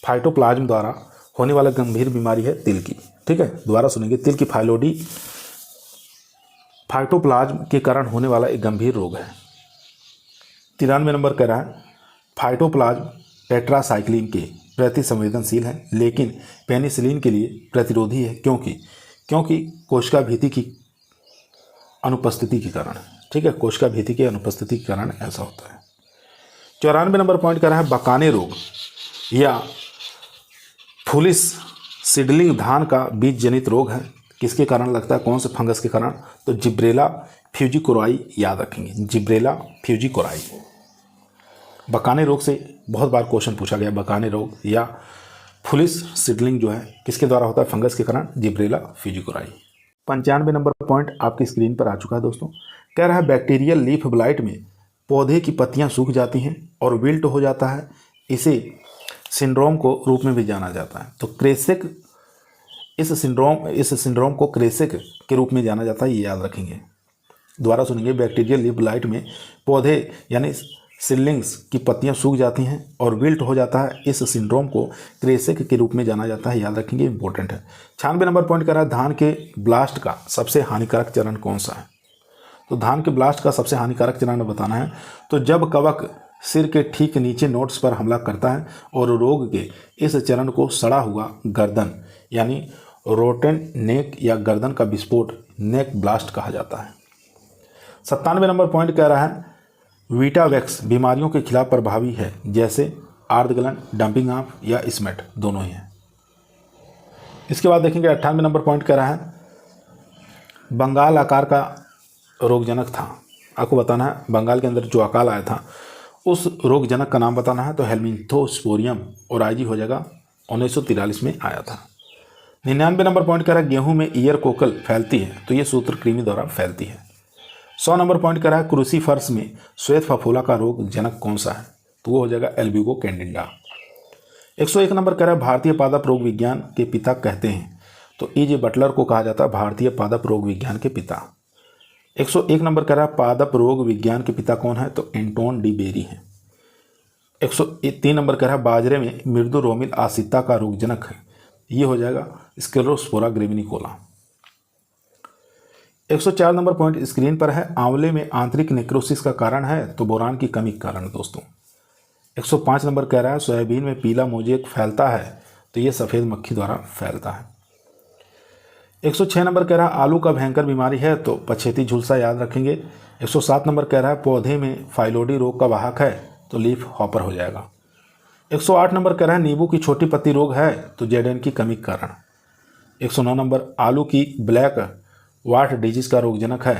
फाइटोप्लाज्म द्वारा होने वाला गंभीर बीमारी है तिल की। ठीक है, दोबारा सुनेंगे, तिल की फाइलोडी फाइटोप्लाज्म के कारण होने वाला एक गंभीर रोग है। 93 नंबर कह रहा है फाइटोप्लाज्म टेट्रासाइक्लिन के प्रति संवेदनशील है लेकिन पेनिसिलिन के लिए प्रतिरोधी है, क्योंकि कोशिका भीति की अनुपस्थिति के कारण। ठीक है, कोशिका भीति की अनुपस्थिति के कारण ऐसा होता है। 94 नंबर पॉइंट कर रहा है बकाने रोग या फुलिस सीडलिंग धान का बीज जनित रोग है, किसके कारण लगता है? कौन से फंगस के कारण? तो जिब्रेला फ्यूजिकोराई याद रखेंगे, जिब्रेला फ्यूजिकोराई। बकाने रोग से बहुत बार क्वेश्चन पूछा गया, बकाने रोग या फुलिस सीडलिंग जो है किसके द्वारा होता है? फंगस के कारण, जिब्रेला फ्यूजिकोराई। 95 नंबर पॉइंट आपकी स्क्रीन पर आ चुका है दोस्तों। कह रहा है बैक्टीरियल लीफ ब्लाइट में पौधे की पत्तियां सूख जाती हैं और विल्ट हो जाता है, इसे सिंड्रोम को रूप में भी जाना जाता है। तो क्रेसेक इस सिंड्रोम को क्रेसेक के रूप में जाना जाता है, ये याद रखेंगे। दोबारा सुनेंगे, बैक्टीरियल लीफ ब्लाइट में पौधे यानी सीडलिंग्स की पत्तियां सूख जाती हैं और विल्ट हो जाता है, इस सिंड्रोम को क्रेसेक के रूप में जाना जाता है, याद रखेंगे, इंपॉर्टेंट है। 96 नंबर पॉइंट कर रहा है धान के ब्लास्ट का सबसे हानिकारक चरण कौन सा है? तो धान के ब्लास्ट का सबसे हानिकारक चरण बताना है, तो जब कवक सिर के ठीक नीचे नोट्स पर हमला करता है और रोग के इस चरण को सड़ा हुआ गर्दन यानी रोटेन नेक या गर्दन का विस्फोट नेक ब्लास्ट कहा जाता है। 97 नंबर पॉइंट कह रहा है वीटावैक्स बीमारियों के खिलाफ प्रभावी है, जैसे आर्दगलन, डंपिंग ऑफ या स्मेट, दोनों ही हैं। इसके बाद देखेंगे 98 नंबर पॉइंट कह रहा है बंगाल आकार का रोगजनक था। आपको बताना है बंगाल के अंदर जो अकाल आया था उस रोगजनक का नाम बताना है, तो हेलमिंथोस्पोरियम ओराइजी हो जाएगा, 1943 में आया था। 99 नंबर पॉइंट कह रहा है गेहूं में ईयर कोकल फैलती है, तो ये सूत्रकृमि द्वारा फैलती है। 100 नंबर पॉइंट कह रहा है क्रूसीफर्स में श्वेत फफोला का रोग जनक कौन सा है? तो वो हो जाएगा एल्ब्यूगो कैंडिडा। 101 नंबर कह रहा है भारतीय पादप रोग विज्ञान के पिता कहते हैं, तो E.J. बटलर को कहा जाता है भारतीय पादप रोग विज्ञान के पिता। 101 नंबर कह रहा है पादप रोग विज्ञान के पिता कौन है? तो एंटोन डी बेरी है। 103 नंबर कह रहा है बाजरे में मृदु रोमिल आसिता का रोगजनक है, ये हो जाएगा स्क्लेरोस्पोरा ग्रेविनिकोला। 104 नंबर पॉइंट स्क्रीन पर है आंवले में आंतरिक नेक्रोसिस का कारण है, तो बोरान की कमी के कारण दोस्तों। 105 नंबर कह रहा है सोयाबीन में पीला मोजेक फैलता है, तो ये सफ़ेद मक्खी द्वारा फैलता है। 106 नंबर कह रहा है आलू का भयंकर बीमारी है, तो पछेती झुलसा याद रखेंगे। 107 नंबर कह रहा है पौधे में फाइलोडी रोग का वाहक है, तो लीफ हॉपर हो जाएगा। 108 नंबर कह रहा है नींबू की छोटी पत्ती रोग है, तो जेडेन की कमी के कारण। 109 नंबर आलू की ब्लैक वाट डिजीज का रोगजनक है,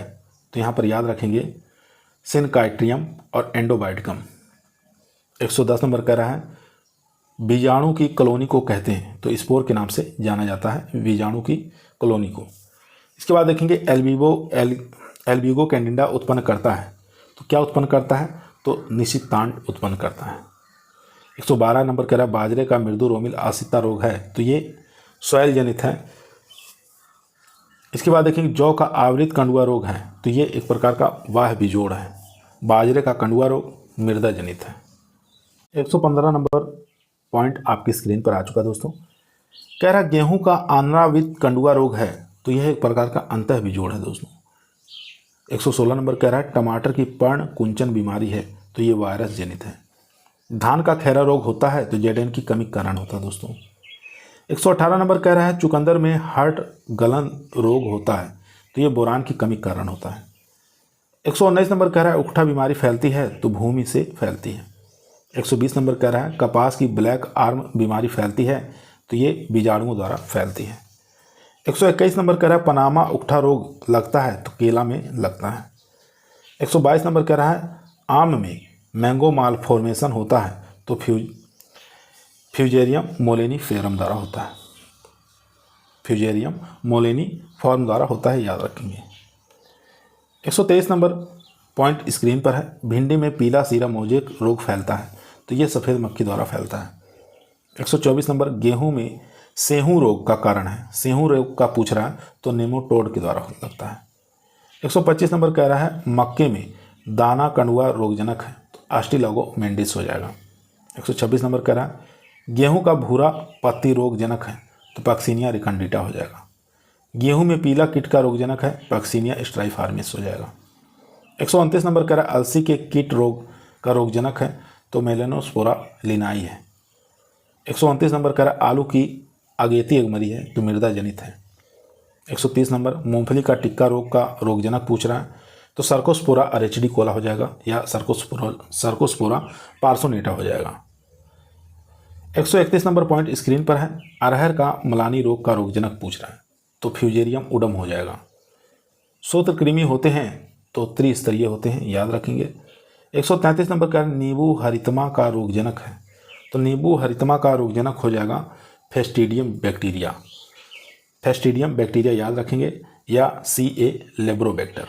तो यहाँ पर याद रखेंगे सिनकाइट्रियम और एंडोबाइटिकम। 110 नंबर कह रहा है बीजाणु की कॉलोनी को कहते हैं, तो स्पोर के नाम से जाना जाता है बीजाणु की कॉलोनी को। इसके बाद देखेंगे एल्ब्यूगो कैंडिडा उत्पन्न करता है, तो क्या उत्पन्न करता है? तो निशितांड उत्पन्न करता है। 112 नंबर कह रहा है बाजरे का मृदु रोमिल आसिता रोग है, तो ये सॉइल जनित है। इसके बाद देखेंगे जौ का आवृत कंडुआ रोग है, तो ये एक प्रकार का वाह बिजोड़ है। बाजरे का कंडुआ रोग मृदा जनित है। 115 नंबर पॉइंट आपकी स्क्रीन पर आ चुका दोस्तों। कह रहा गेहूं का आंद्रावित कंडुआ रोग है, तो यह एक प्रकार का अंतः बिजोड़ है दोस्तों। 116 नंबर कह रहा है टमाटर की पर्ण कुंचन बीमारी है, तो ये वायरस जनित है। धान का खैरा रोग होता है, तो जेडेन की कमी के कारण होता है दोस्तों। 118 नंबर कह रहा है चुकंदर में हर्ट गलन रोग होता है, तो ये बोरान की कमी के कारण होता है। 119 नंबर कह रहा है उकठा बीमारी फैलती है, तो भूमि से फैलती है। 120 नंबर कह रहा है कपास की ब्लैक आर्म बीमारी फैलती है, तो ये बीजाणुओं द्वारा फैलती है। 121 नंबर कह रहा है पनामा उकठा रोग लगता है, तो केला में लगता है। 122 नंबर कह रहा है आम में मैंगो माल फॉर्मेशन होता है, तो फ्यूजेरियम मोलेनी फेरम द्वारा होता है। फ्यूजेरियम मोलेनी फॉर्म द्वारा होता है, याद रखेंगे। 123 नंबर पॉइंट स्क्रीन पर है भिंडी में पीला सीरा मोजेक रोग फैलता है, तो ये सफ़ेद मक्खी द्वारा फैलता है। 124 नंबर गेहूं में सेहू रोग का कारण है, सेहू रोग का पूछ रहा है, तो नेमाटोड के द्वारा लगता है। 125 नंबर कह रहा है मक्के में दाना कंडुआ रोगजनक है, तो आस्टिलागो मेंडिस हो जाएगा। 126 नंबर कह रहा है गेहूं का भूरा पत्ती रोगजनक है, तो पैक्सिनिया रिकंडिटा हो जाएगा। गेहूं में पीला कीट का रोगजनक है, पैक्सिनिया स्ट्राइफार्मिस हो जाएगा। 129 नंबर कह रहा है अलसी के कीट रोग का रोगजनक है, तो मेलेनोस्पोरा लिनाई है। 129 नंबर कह रहा है आलू की अगेती अगमरी है, तो मृदा जनित है। 130 नंबर मूंगफली का टिक्का रोग का रोगजनक पूछ रहा है, तो सर्कोस्पोरा अरेचिडी कोला हो जाएगा, या सर्कोस्पोरा पार्सोनेटा हो जाएगा। 131 नंबर पॉइंट स्क्रीन पर है अरहर का मलानी रोग का रोगजनक पूछ रहा है, तो फ्यूजेरियम उडम हो जाएगा। सूत्रकृमि होते हैं, तो त्रिस्तरीय होते हैं, याद रखेंगे। 133 नंबर का नींबू हरितमा का रोगजनक है, तो नींबू हरितमा का रोगजनक हो जाएगा फेस्टिडियम बैक्टीरिया। फेस्टिडियम बैक्टीरिया याद रखेंगे, या CA लेब्रोबैक्टर।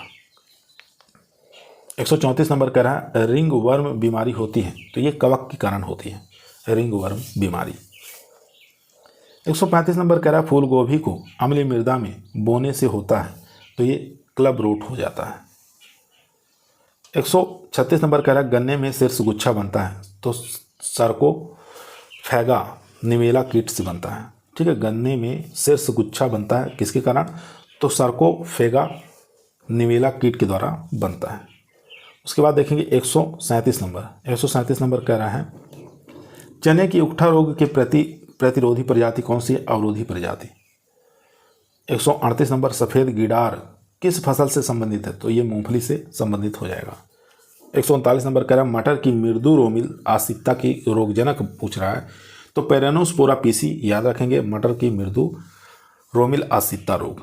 134 नंबर कह रहा है रिंग वर्म बीमारी होती है, तो ये कवक के कारण होती है, रिंग वर्म बीमारी। 135 नंबर कह रहा है फूल गोभी को अम्लीय मृदा में बोने से होता है, तो ये क्लब रूट हो जाता है। 136 नंबर कह रहा है गन्ने में शीर्ष गुच्छा बनता है, तो सर्कोफेगा निवेला कीट से बनता है। ठीक है, गन्ने में शीर्ष गुच्छा बनता है किसके कारण, तो सर्कोफेगा निवेला कीट के द्वारा बनता है। उसके बाद देखेंगे 137 नंबर कह रहा है चने की उकठा रोग के प्रतिरोधी प्रजाति कौन सी है, अवरोधी प्रजाति। 138 नंबर सफ़ेद गिडार किस फसल से संबंधित है, तो ये मूंगफली से संबंधित हो जाएगा। 139 नंबर कह रहा है मटर की मृदु रोमिल आसिता की रोगजनक पूछ रहा है, तो पेरेनोस्पोरा पीसी याद रखेंगे, मटर की मृदु रोमिल आसिता रोग।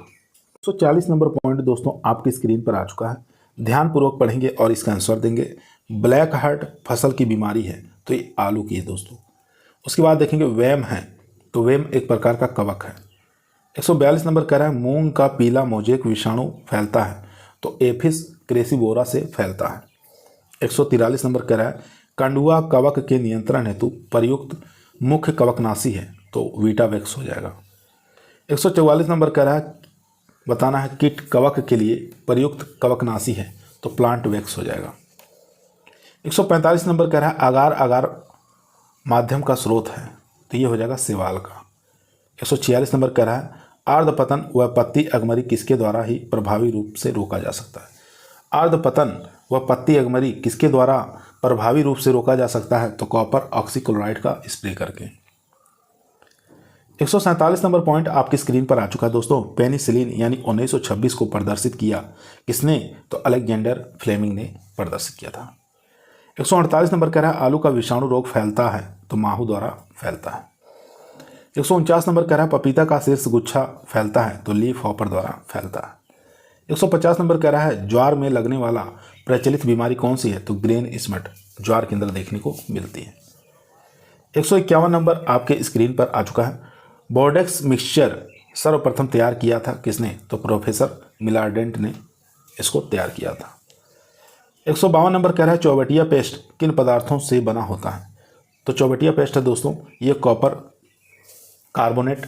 140 नंबर पॉइंट दोस्तों आपकी स्क्रीन पर आ चुका है, ध्यानपूर्वक पढ़ेंगे और इसका आंसर देंगे। ब्लैक हार्ट फसल की बीमारी है, तो ये आलू की है दोस्तों। उसके बाद देखेंगे वेम है, तो वेम एक प्रकार का कवक है। 142 नंबर कह रहा है मूंग का पीला मोजेक विषाणु फैलता है, तो एफिस क्रेसिबोरा से फैलता है। 143 नंबर कह रहा है कंडुआ कवक के नियंत्रण हेतु प्रयुक्त मुख्य कवकनाशी है, तो वीटावेक्स हो जाएगा। 144 नंबर कह रहा है बताना है कीट कवक के लिए प्रयुक्त कवकनाशी है, तो प्लांट वैक्स हो जाएगा। 145 नंबर कह रहा है अगार अगार माध्यम का स्रोत है, तो ये हो जाएगा सेवाल का। 146 नंबर कह रहा है आर्द्रपतन व पत्ती अगमरी किसके द्वारा ही प्रभावी रूप से रोका जा सकता है। आर्द्रपतन व पत्ती अगमरी किसके द्वारा प्रभावी रूप से रोका जा सकता है, तो कॉपर ऑक्सीक्लोराइड का स्प्रे करके। 147 नंबर पॉइंट आपकी स्क्रीन पर आ चुका है दोस्तों। पेनिसिलिन यानी 1926 को प्रदर्शित किया किसने, तो अलेक्जेंडर फ्लेमिंग ने प्रदर्शित किया था। 148 नंबर कह रहा है आलू का विषाणु रोग फैलता है, तो माहू द्वारा फैलता है। 149 नंबर कह रहा है पपीता का शीर्ष गुच्छा फैलता है, तो लीफ हॉपर द्वारा फैलता है। 150 नंबर कह रहा है ज्वार में लगने वाला प्रचलित बीमारी कौन सी है, तो ग्रेन स्मट ज्वार के अंदर देखने को मिलती है। 151 नंबर आपके स्क्रीन पर आ चुका है। बोर्डेक्स मिक्सचर सर्वप्रथम तैयार किया था किसने, तो प्रोफेसर मिलार्डेंट ने इसको तैयार किया था। 152 नंबर कह रहा है चौबटिया पेस्ट किन पदार्थों से बना होता है, तो चौबटिया पेस्ट है दोस्तों ये copper carbonate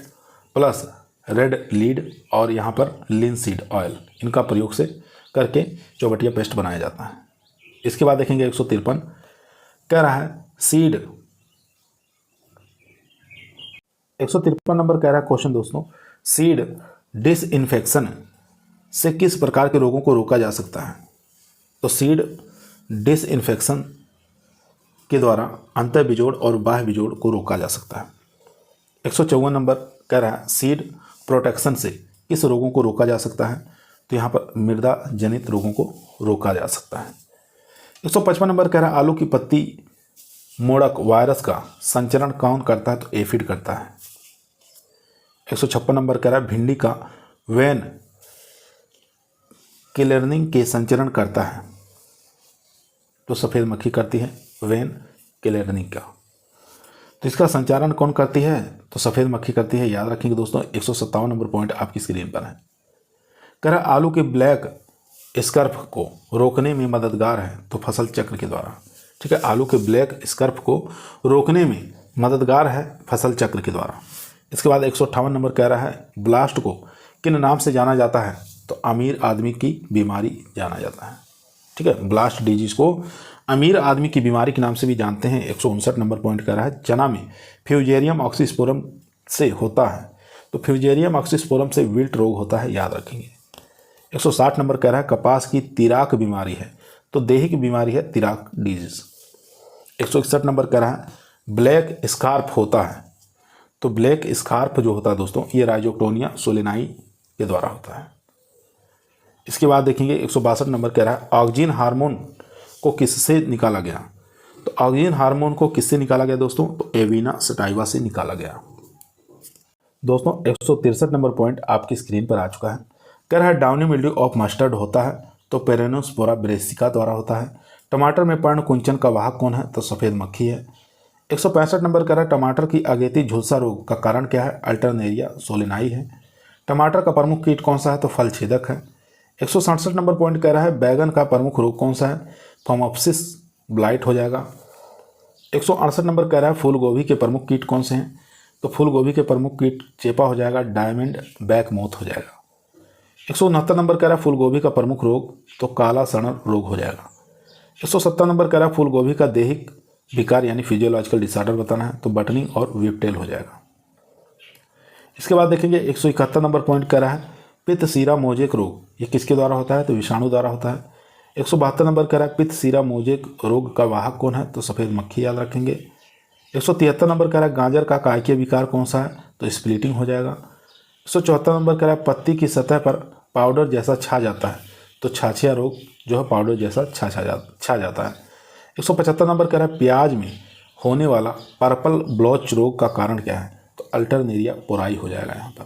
plus red lead और यहाँ पर लिनसीड ऑयल इनका प्रयोग से करके चौबटिया पेस्ट बनाया जाता है। इसके बाद देखेंगे 153 कह रहा है सीड 153 नंबर कह रहा है क्वेश्चन दोस्तों, सीड डिसइंफेक्शन से किस प्रकार के रोगों को रोका जा सकता है? तो सीड डिसइंफेक्शन के द्वारा अंतर बिजोड़ और बाह्य बिजोड़ को रोका जा सकता है। 154 नंबर कह रहा है सीड प्रोटेक्शन से किस रोगों को रोका जा सकता है? तो यहाँ पर मृदा जनित रोगों को रोका जा सकता है। 155 नंबर कह रहा है आलू की पत्ती मोड़क वायरस का संचरण कौन करता है? तो एफिड करता है। 156 नंबर कह रहा है भिंडी का वेन किलर्निंग के संचरण करता है? तो सफ़ेद मक्खी करती है वेन किलर्निंग का। तो इसका संचारण कौन करती है? तो सफ़ेद मक्खी करती है, याद रखेंगे दोस्तों। 157 नंबर पॉइंट आपकी स्क्रीन पर है। कह रहा आलू के ब्लैक स्कर्फ को रोकने में मददगार है? तो फसल चक्र के द्वारा। ठीक है, आलू के ब्लैक स्कर्फ को रोकने में मददगार है फसल चक्र के द्वारा। इसके बाद 158 नंबर कह रहा है ब्लास्ट को किन नाम से जाना जाता है? तो अमीर आदमी की बीमारी जाना जाता है। ठीक है, ब्लास्ट डिजीज को अमीर आदमी की बीमारी के नाम से भी जानते हैं। 159 नंबर पॉइंट कह रहा है चना में फ्यूजेरियम ऑक्सीस्पोरम से होता है? तो फ्यूजेरियम ऑक्सीस्पोरम से विल्ट रोग होता है, याद रखेंगे। 160 नंबर कह रहा है कपास की तिराक बीमारी है? तो देही की बीमारी है तिराक डिजीज। 161 नंबर कह रहा है ब्लैक स्कार्फ होता है? तो ब्लैक स्कार्फ जो होता है दोस्तों ये राइजोक्टोनिया सोलेनाई के द्वारा होता है। इसके बाद देखेंगे 162 नंबर कह रहा है ऑक्सिन हार्मोन को किससे निकाला गया? तो ऑक्सिन हार्मोन को किससे निकाला गया दोस्तों? तो एविना सटाइवा से निकाला गया। दोस्तों 163 नंबर पॉइंट आपकी स्क्रीन पर आ चुका है। कह रहा है डाउनी मिल्ड्यू ऑफ मस्टर्ड होता है? तो पेरेनोस्पोरा ब्रेसिका द्वारा होता है। टमाटर में पर्ण कुंचन का वाहक कौन है? तो सफ़ेद मक्खी है। 165 नंबर कह रहा है टमाटर की अगेती झुलसा रोग का कारण क्या है? अल्टरनेरिया सोलेनाई है। टमाटर का प्रमुख कीट कौन सा है? तो फल छेदक है। 167 नंबर पॉइंट कह रहा है बैगन का प्रमुख रोग कौन सा है? फोमोप्सिस ब्लाइट हो जाएगा। 168 नंबर कह रहा है फूल गोभी के प्रमुख कीट कौन से हैं? तो फूल गोभी के प्रमुख कीट चेपा हो जाएगा, डायमंड बैक मोथ हो जाएगा। 169 नंबर कह रहा है फूल गोभी का प्रमुख रोग? तो काला सड़न रोग हो जाएगा। 170 नंबर कह रहा है फूल गोभी का दैहिक विकार यानी फिजियोलॉजिकल डिसऑर्डर बताना है? तो बटनिंग और विपटेल हो जाएगा। इसके बाद देखेंगे 171 नंबर पॉइंट कह रहा है पित्त सीरा मोजेक रोग ये किसके द्वारा होता है? तो विषाणु द्वारा होता है। 172 नंबर कह रहा है पित्त सीरा मोजेक रोग का वाहक कौन है? तो सफ़ेद मक्खी, याद रखेंगे। 173 नंबर कह रहा है गाजर का कायकीय विकार कौन सा है? तो स्प्लिटिंग हो जाएगा। 174 नंबर कह रहा है पत्ती की सतह पर पाउडर जैसा छा जाता है? तो छाछिया रोग जो है पाउडर जैसा छा जाता है। 175 नंबर कह रहा है प्याज में होने वाला पर्पल ब्लॉच रोग का कारण क्या है? तो अल्टरनेरिया पोराई हो जाएगा यहाँ पर।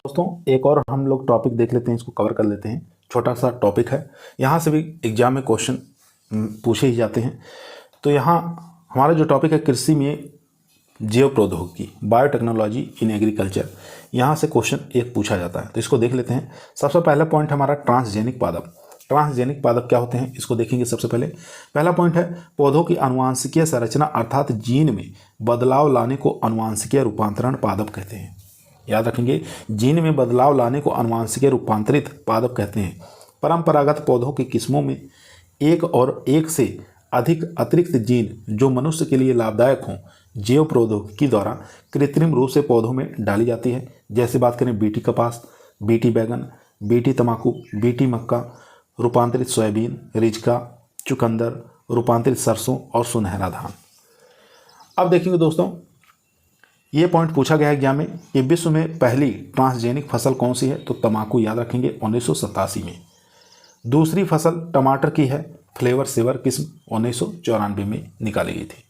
दोस्तों एक और हम लोग टॉपिक देख लेते हैं, इसको कवर कर लेते हैं। छोटा सा टॉपिक है, यहाँ से भी एग्जाम में क्वेश्चन पूछे ही जाते हैं। तो यहाँ हमारा जो टॉपिक है कृषि में जैव प्रौद्योगिकी, बायोटेक्नोलॉजी इन एग्रीकल्चर, यहाँ से क्वेश्चन एक पूछा जाता है। तो इसको देख लेते हैं। सबसे पहला पॉइंट हमारा ट्रांसजेनिक पादप। ट्रांसजेनिक पादप क्या होते हैं इसको देखेंगे। सबसे पहले पहला पॉइंट है पौधों की आनुवांशिकीय संरचना अर्थात जीन में बदलाव लाने को आनुवांशिकीय रूपांतरण पादप कहते हैं। याद रखेंगे, जीन में बदलाव लाने को आनुवांशिकीय रूपांतरित पादप कहते हैं। परंपरागत पौधों की किस्मों में एक और एक से अधिक अतिरिक्त जीन जो मनुष्य के लिए लाभदायक हों जैव प्रौद्योगिकी द्वारा कृत्रिम रूप से पौधों में डाली जाती है। जैसे बात करें बीटी कपास, बीटी बैगन, बीटी तंबाकू, बीटी मक्का, रूपांतरित सोयाबीन, रिजका, चुकंदर, रूपांतरित सरसों और सुनहरा धान। अब देखेंगे दोस्तों ये पॉइंट पूछा गया है एग्जाम में कि विश्व में पहली ट्रांसजेनिक फसल कौन सी है? तो तंबाकू, याद रखेंगे 1987 में। दूसरी फसल टमाटर की है, फ्लेवर सेवर किस्म 1994 में निकाली गई थी।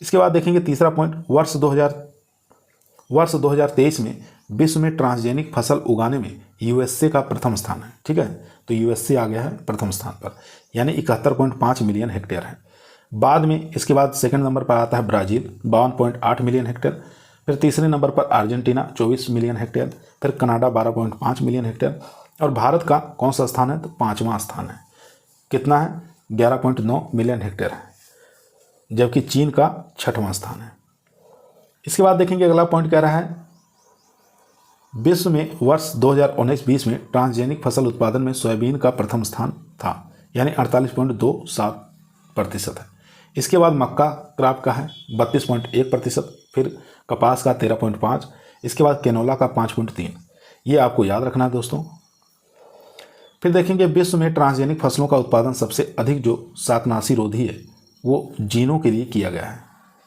इसके बाद देखेंगे तीसरा पॉइंट वर्ष 2023 में विश्व में ट्रांसजेनिक फसल उगाने में यूएसए का प्रथम स्थान है। ठीक है, तो यूएसए आ गया है प्रथम स्थान पर, यानी 71.5 मिलियन हेक्टेयर है। बाद में इसके बाद सेकंड नंबर पर आता है ब्राज़ील 52.8 मिलियन हेक्टेयर। फिर तीसरे नंबर पर अर्जेंटीना 24 मिलियन हेक्टेयर। फिर कनाडा 12.5 मिलियन हेक्टेयर। और भारत का कौन सा स्थान है? तो 5वां स्थान है। कितना है? 11.9 मिलियन हेक्टेयर है, जबकि चीन का 6वां स्थान है। इसके बाद देखेंगे अगला पॉइंट कह रहा है विश्व में वर्ष 2019-20 में ट्रांसजेनिक फसल उत्पादन में सोयाबीन का प्रथम स्थान था, यानी 48.27% है। इसके बाद मक्का क्रॉप का है 32.1%। फिर कपास का 13.5, इसके बाद कैनोला का 5.3। ये आपको याद रखना है दोस्तों। फिर देखेंगे विश्व में ट्रांसजेनिक फसलों का उत्पादन सबसे अधिक जो शाकनाशी रोधी है वो जीनों के लिए किया गया है।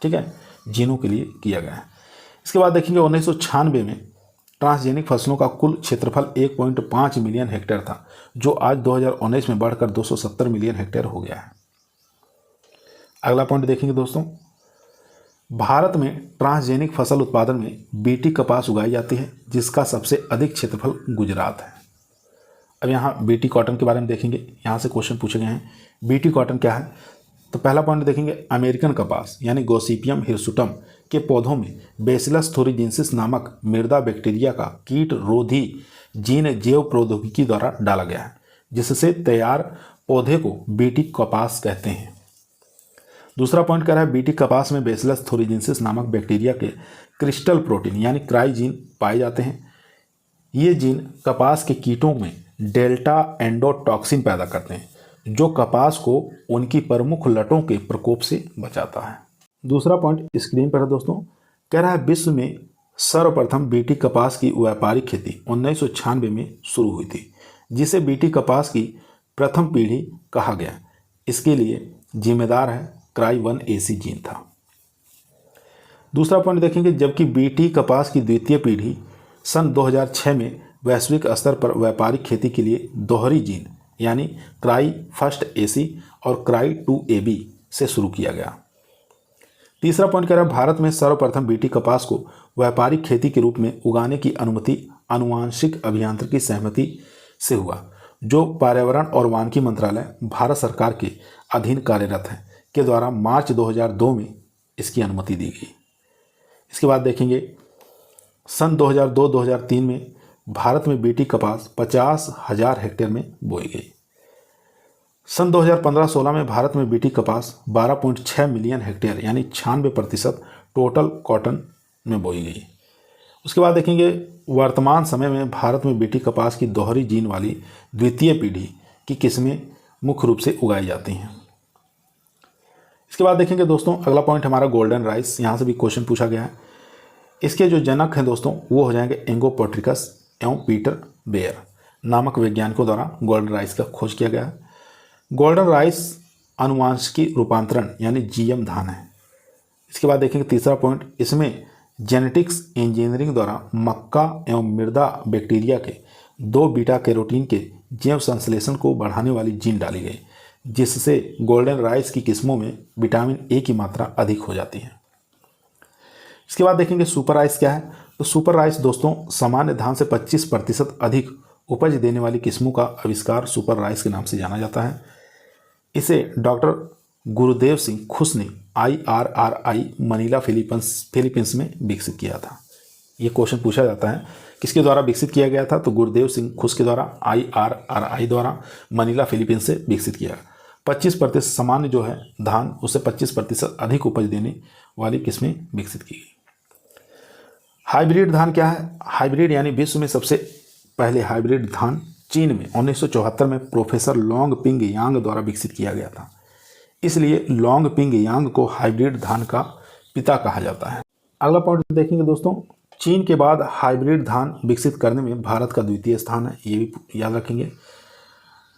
ठीक है, जीनों के लिए किया गया है। इसके बाद देखेंगे 1996 में ट्रांसजेनिक फसलों का कुल क्षेत्रफल 1.5 मिलियन हेक्टेयर था, जो आज 2019 में बढ़कर 270 मिलियन हेक्टेयर हो गया है। अगला पॉइंट देखेंगे दोस्तों, भारत में ट्रांसजेनिक फसल उत्पादन में बीटी कपास उगाई जाती है, जिसका सबसे अधिक क्षेत्रफल गुजरात है। अब यहाँ बीटी कॉटन के बारे में देखेंगे, यहाँ से क्वेश्चन पूछे गए हैं। बीटी कॉटन क्या है? तो पहला पॉइंट देखेंगे, अमेरिकन कपास यानी गोसिपियम हिरसुटम के पौधों में बेसिलस थोरिजिनसिस नामक मृदा बैक्टीरिया का कीट रोधी जीन जैव प्रौद्योगिकी द्वारा डाला गया है, जिससे तैयार पौधे को बीटी कपास कहते हैं। दूसरा पॉइंट कह रहा है, बीटी कपास में बेसिलस थोरिजिनसिस नामक बैक्टीरिया के क्रिस्टल प्रोटीन यानी क्राई जीन पाए जाते हैं। ये जीन कपास के कीटों में डेल्टा एंडोटॉक्सिन पैदा करते हैं, जो कपास को उनकी प्रमुख लटों के प्रकोप से बचाता है। दूसरा पॉइंट स्क्रीन पर है दोस्तों, कह रहा है विश्व में सर्वप्रथम बीटी कपास की व्यापारिक खेती 1996 में शुरू हुई थी, जिसे बीटी कपास की प्रथम पीढ़ी कहा गया। इसके लिए जिम्मेदार है क्राई 1AC जीन था। दूसरा पॉइंट देखेंगे, जबकि बीटी कपास की द्वितीय पीढ़ी सन 2006 में वैश्विक स्तर पर व्यापारिक खेती के लिए दोहरी जीन यानी क्राई 1AC और क्राई 2AB से शुरू किया गया। तीसरा पॉइंट कह रहा है, भारत में सर्वप्रथम बीटी कपास को व्यापारिक खेती के रूप में उगाने की अनुमति आनुवांशिक अभियांत्रिकी सहमति से हुआ, जो पर्यावरण और वानिकी मंत्रालय भारत सरकार के अधीन कार्यरत है के द्वारा मार्च 2002 में इसकी अनुमति दी गई। इसके बाद देखेंगे सन 2002-2003 में भारत में बीटी कपास 50,000 हेक्टेयर में बोई गई। सन 2015-16 में भारत में बीटी कपास 12.6 मिलियन हेक्टेयर यानी 96% टोटल कॉटन में बोई गई। उसके बाद देखेंगे वर्तमान समय में भारत में बीटी कपास की दोहरी जीन वाली द्वितीय पीढ़ी की किस्में मुख्य रूप से उगाई जाती हैं। इसके बाद देखेंगे दोस्तों, अगला पॉइंट हमारा गोल्डन राइस, यहाँ से भी क्वेश्चन पूछा गया है। इसके जो जनक हैं दोस्तों वो हो जाएंगे एंगोपोट्रिकस एवं पीटर बेयर नामक वैज्ञानिकों द्वारा गोल्डन राइस का खोज किया गया है। गोल्डन राइस अनुवांशिकी रूपांतरण यानी GM धान है। इसके बाद देखेंगे तीसरा पॉइंट, इसमें जेनेटिक्स इंजीनियरिंग द्वारा मक्का एवं मृदा बैक्टीरिया के 2 बीटा कैरोटीन के जैव संश्लेषण को बढ़ाने वाली जीन डाली गई, जिससे गोल्डन राइस की किस्मों में विटामिन A की मात्रा अधिक हो जाती है। इसके बाद देखेंगे सुपर राइस क्या है। तो सुपर राइस दोस्तों सामान्य धान से 25% अधिक उपज देने वाली किस्मों का आविष्कार सुपर राइस के नाम से जाना जाता है। इसे डॉक्टर गुरुदेव सिंह खुश ने IRRI मनीला फिलीपींस में विकसित किया था। ये क्वेश्चन पूछा जाता है किसके द्वारा विकसित किया गया था, तो गुरुदेव सिंह खुश के द्वारा IRRI द्वारा मनीला फिलीपींस से विकसित किया। 25% सामान्य जो है धान उससे 25% अधिक उपज देने वाली किस्में विकसित की गई। हाइब्रिड धान क्या है? हाइब्रिड यानी विश्व में सबसे पहले हाइब्रिड धान चीन में 1974 में प्रोफेसर लॉन्ग पिंग यांग द्वारा विकसित किया गया था, इसलिए लॉन्ग पिंग यांग को हाइब्रिड धान का पिता कहा जाता है। अगला पॉइंट देखेंगे दोस्तों, चीन के बाद हाइब्रिड धान विकसित करने में भारत का द्वितीय स्थान है, ये भी याद रखेंगे।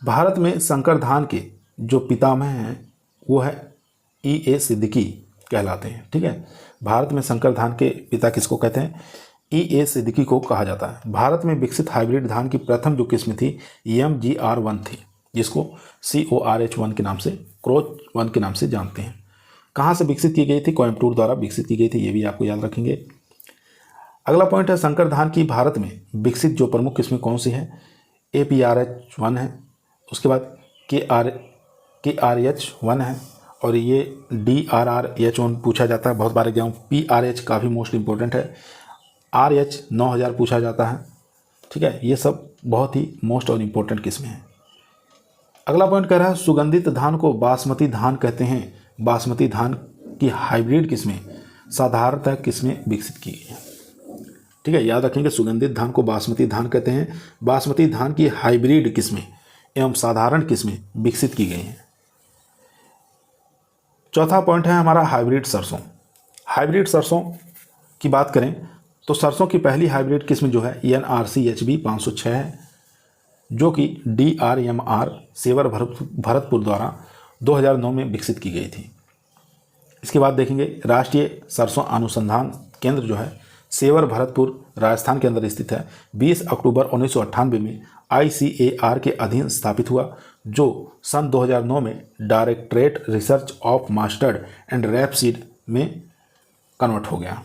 भारत में संकर धान के जो पितामह हैं वो है E.A. सिद्दीकी कहलाते हैं। ठीक है, भारत में संकर धान के पिता किसको कहते हैं? E.A. सिद्दीकी को कहा जाता है। भारत में विकसित हाइब्रिड धान की प्रथम जो किस्म थी MGR1 थी, जिसको CORH1 के नाम से क्रोच 1 के नाम से जानते हैं। कहाँ से विकसित की गई थी? कोयम्बटूर द्वारा विकसित की गई थी, ये भी आपको याद रखेंगे। अगला पॉइंट है संकर धान की भारत में विकसित जो प्रमुख किस्में कौन सी है? APRH1 है, उसके बाद KRH1 है, और ये DRRH1 पूछा जाता है बहुत बार एग्जाम। PRH काफ़ी मोस्ट इंपॉर्टेंट है। RH 9000 पूछा जाता है। ठीक है, ये सब बहुत ही मोस्ट और इम्पोर्टेंट किस्में हैं। अगला पॉइंट कह रहा है सुगंधित धान को बासमती धान कहते हैं। बासमती धान की हाइब्रिड किस्में साधारणतः किस्में विकसित की गई हैं। ठीक है, याद रखेंगे सुगंधित धान को बासमती धान कहते हैं। बासमती धान की हाइब्रिड किस्में एवं साधारण किस्में विकसित की गई हैं। चौथा पॉइंट है हमारा हाइब्रिड सरसों। हाइब्रिड सरसों की बात करें तो सरसों की पहली हाइब्रिड किस्म जो है NRCHB 506 है, जो कि DRMR सेवर भरतपुर द्वारा 2009 में विकसित की गई थी। इसके बाद देखेंगे राष्ट्रीय सरसों अनुसंधान केंद्र जो है सेवर भरतपुर राजस्थान के अंदर स्थित है। 20 अक्टूबर 1998 में ICAR के अधीन स्थापित हुआ, जो सन 2009 में directorate research of mustard and rapeseed में कन्वर्ट हो गया।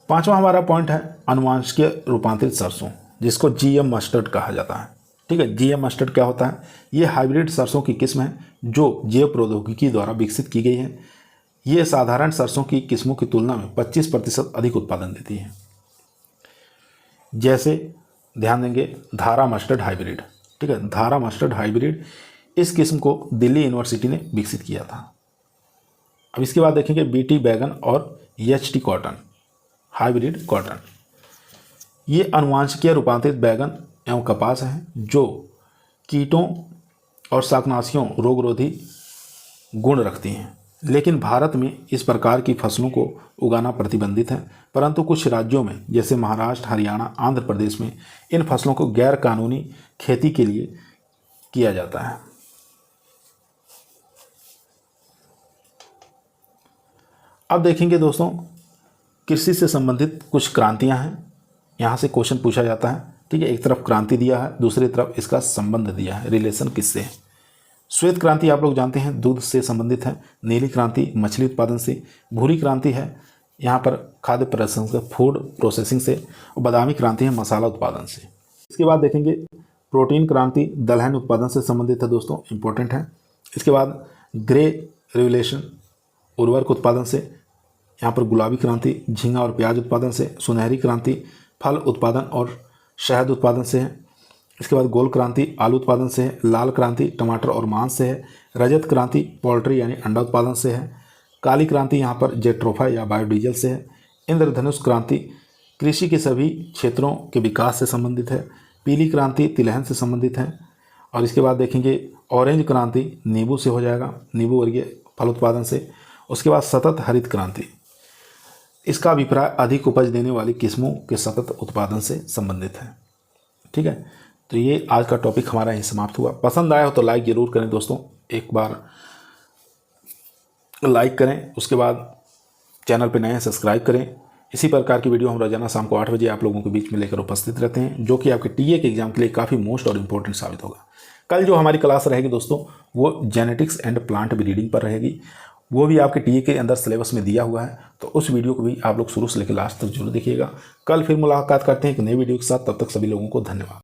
पांचवा हमारा पॉइंट है अनुवांशिकीय रूपांतरित सरसों, जिसको GM मस्टर्ड कहा जाता है। ठीक है, GM मस्टर्ड क्या होता है? ये हाइब्रिड सरसों की किस्म है जो जैव प्रौद्योगिकी द्वारा विकसित की गई है। ये साधारण सरसों की किस्मों की तुलना में 25% अधिक उत्पादन देती है। जैसे ध्यान देंगे धारा मस्टर्ड हाइब्रिड। ठीक है, धारा मस्टर्ड हाइब्रिड इस किस्म को दिल्ली यूनिवर्सिटी ने विकसित किया था। अब इसके बाद देखेंगे BT बैगन और HT कॉटन हाइब्रिड कॉटन। ये अनुवांशिकीय रूपांतरित बैगन एवं कपास है जो कीटों और शाकनाशियों रोगरोधी गुण रखती हैं, लेकिन भारत में इस प्रकार की फसलों को उगाना प्रतिबंधित है। परंतु कुछ राज्यों में जैसे महाराष्ट्र, हरियाणा, आंध्र प्रदेश में इन फसलों को गैर कानूनी खेती के लिए किया जाता है। अब देखेंगे दोस्तों कृषि से संबंधित कुछ क्रांतियां हैं, यहाँ से क्वेश्चन पूछा जाता है। ठीक है, एक तरफ क्रांति दिया है, दूसरी तरफ इसका संबंध दिया है, रिलेशन किससे है। श्वेत क्रांति आप लोग जानते हैं दूध से संबंधित है। नीली क्रांति मछली उत्पादन से। भूरी क्रांति है यहाँ पर खाद्य प्रसंस्करण फूड प्रोसेसिंग से। और बादामी क्रांति है मसाला उत्पादन से। इसके बाद देखेंगे प्रोटीन क्रांति दलहन उत्पादन से संबंधित है दोस्तों, इंपॉर्टेंट है। इसके बाद ग्रे रेवोल्यूशन उर्वरक उत्पादन से। यहाँ पर गुलाबी क्रांति झींगा और प्याज उत्पादन से। सुनहरी क्रांति फल उत्पादन और शहद उत्पादन से है। इसके बाद गोल क्रांति आलू उत्पादन से है। लाल क्रांति टमाटर और मांस से है। रजत क्रांति पोल्ट्री यानी अंडा उत्पादन से है। काली क्रांति यहाँ पर जेट्रोफा या बायोडीजल से है। इंद्रधनुष क्रांति कृषि के सभी क्षेत्रों के विकास से संबंधित है। पीली क्रांति तिलहन से संबंधित है। और इसके बाद देखेंगे ऑरेंज क्रांति नींबू से हो जाएगा, नींबू वर्गीय फल उत्पादन से। उसके बाद सतत हरित क्रांति, इसका अभिप्राय अधिक उपज देने वाली किस्मों के सतत उत्पादन से संबंधित है। ठीक है, तो ये आज का टॉपिक हमारा यहीं समाप्त हुआ। पसंद आया हो तो लाइक ज़रूर करें दोस्तों, एक बार लाइक करें। उसके बाद चैनल पे नए हैं सब्सक्राइब करें। इसी प्रकार की वीडियो हम रोजाना शाम को 8 बजे आप लोगों के बीच में लेकर उपस्थित रहते हैं, जो कि आपके टीए के एग्जाम के लिए काफ़ी मोस्ट और इम्पोर्टेंट साबित होगा। कल जो हमारी क्लास रहेगी दोस्तों वो जेनेटिक्स एंड प्लांट ब्रीडिंग पर रहेगी। वो भी आपके टीए के अंदर सिलेबस में दिया हुआ है, तो उस वीडियो को भी आप लोग शुरू से लेकर लास्ट तक जरूर देखिएगा। कल फिर मुलाकात करते हैं एक नई वीडियो के साथ। तब तक सभी लोगों को धन्यवाद।